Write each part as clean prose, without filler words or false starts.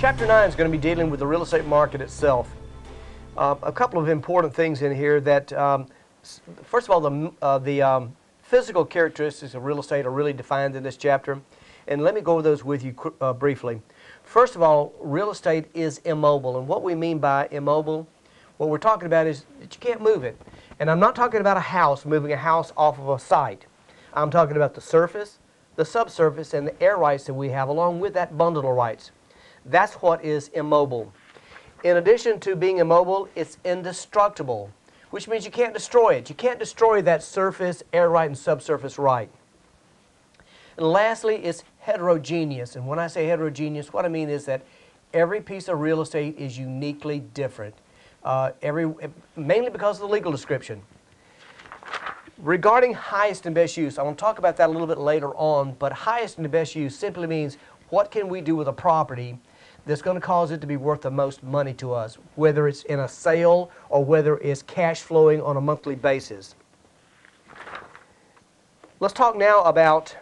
Chapter 9 is going to be dealing with the real estate market itself. A couple of important things in here that, first of all, the physical characteristics of real estate are really defined in this chapter. And let me go over those with you briefly. First of all, real estate is immobile. And what we mean by immobile, what we're talking about is that you can't move it. And I'm not talking about a house, moving a house off of a site. I'm talking about the surface, the subsurface, and the air rights that we have, along with that bundle of rights. That's what is immobile. In addition to being immobile, it's indestructible, which means you can't destroy it. You can't destroy that surface, air right, and subsurface right. And lastly, it's heterogeneous. And when I say heterogeneous, what I mean is that every piece of real estate is uniquely different, mainly because of the legal description. Regarding highest and best use, I want to talk about that a little bit later on, but highest and best use simply means what can we do with a property that's going to cause it to be worth the most money to us, whether it's in a sale or whether it's cash flowing on a monthly basis. Let's talk now about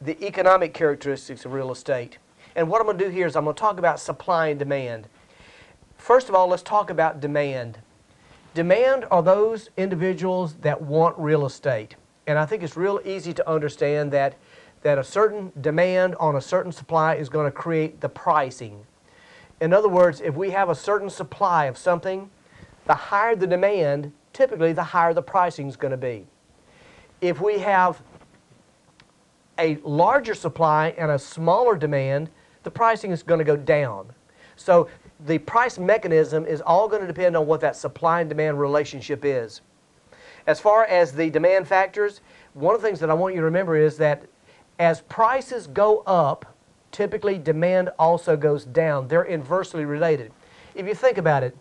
the economic characteristics of real estate. And what I'm going to do here is I'm going to talk about supply and demand. First of all, let's talk about demand. Demand are those individuals that want real estate. And I think it's real easy to understand that a certain demand on a certain supply is going to create the pricing. In other words, if we have a certain supply of something, the higher the demand, typically the higher the pricing is going to be. If we have a larger supply and a smaller demand, the pricing is going to go down. So the price mechanism is all going to depend on what that supply and demand relationship is. As far as the demand factors, one of the things that I want you to remember is that as prices go up, typically demand also goes down. They're inversely related. If you think about it,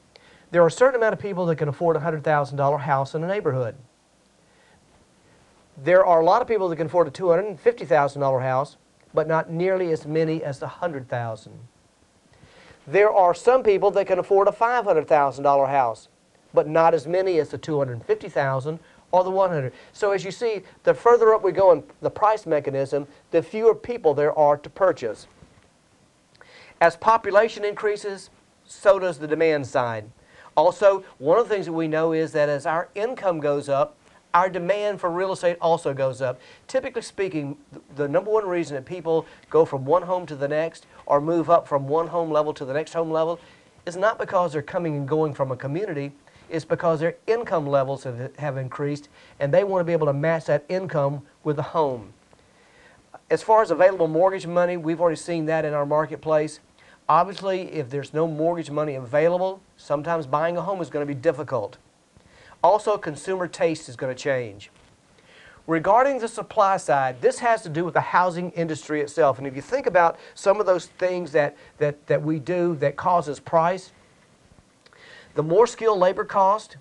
there are a certain amount of people that can afford a $100,000 house in a neighborhood. There are a lot of people that can afford a $250,000 house, but not nearly as many as the $100,000. There are some people that can afford a $500,000 house, but not as many as the $250,000 or the $100,000. So as you see, the further up we go in the price mechanism, the fewer people there are to purchase. As population increases, so does the demand side. Also, one of the things that we know is that as our income goes up, our demand for real estate also goes up. Typically speaking, the number one reason that people go from one home to the next or move up from one home level to the next home level is not because they're coming and going from a community. It's because their income levels have increased and they want to be able to match that income with a home. As far as available mortgage money, we've already seen that in our marketplace. Obviously, if there's no mortgage money available, sometimes buying a home is going to be difficult. Also, consumer taste is going to change. Regarding the supply side, this has to do with the housing industry itself. And if you think about some of those things that we do that causes price, the more skilled labor cost,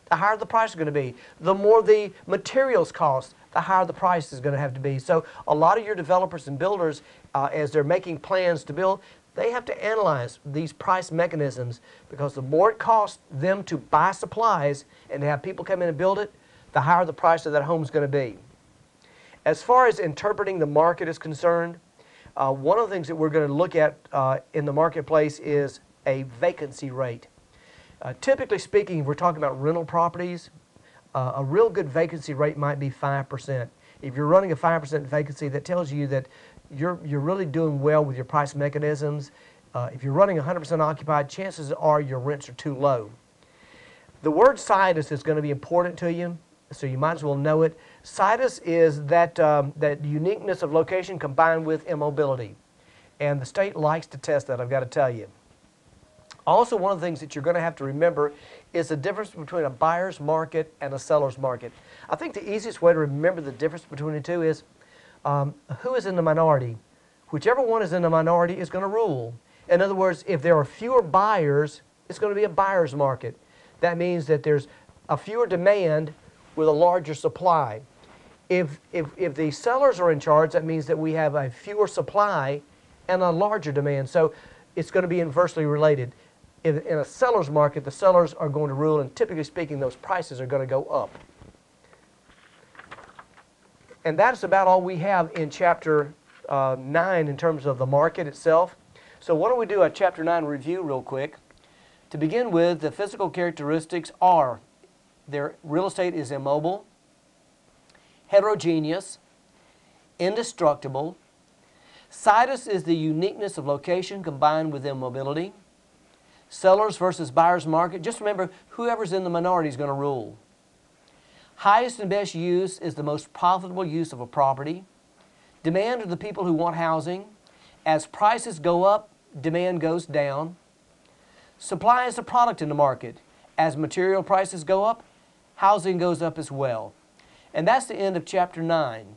the higher the price is going to be. The more the materials cost, the higher the price is going to have to be. So a lot of your developers and builders, as they're making plans to build, they have to analyze these price mechanisms because the more it costs them to buy supplies and to have people come in and build it, the higher the price of that home is going to be. As far as interpreting the market is concerned, one of the things that we're going to look at in the marketplace is a vacancy rate. Typically speaking, if we're talking about rental properties, a real good vacancy rate might be 5%. If you're running a 5% vacancy, that tells you that you're really doing well with your price mechanisms. If you're running 100% occupied, chances are your rents are too low. The word situs is going to be important to you, so you might as well know it. Situs is that uniqueness of location combined with immobility. And the state likes to test that, I've got to tell you. Also, one of the things that you're going to have to remember is the difference between a buyer's market and a seller's market. I think the easiest way to remember the difference between the two is who is in the minority. Whichever one is in the minority is going to rule. In other words, if there are fewer buyers, it's going to be a buyer's market. That means that there's a fewer demand with a larger supply. If the sellers are in charge, that means that we have a fewer supply and a larger demand. So it's going to be inversely related. In a seller's market, the sellers are going to rule, and typically speaking, those prices are going to go up. And that's about all we have in Chapter 9 in terms of the market itself. So why don't we do a Chapter 9 review real quick. To begin with, the physical characteristics are their real estate is immobile, heterogeneous, indestructible. Situs is the uniqueness of location combined with immobility. Sellers versus buyer's market. Just remember, whoever's in the minority is going to rule. Highest and best use is the most profitable use of a property. Demand are the people who want housing. As prices go up, demand goes down. Supply is the product in the market. As material prices go up, housing goes up as well. And that's the end of Chapter 9.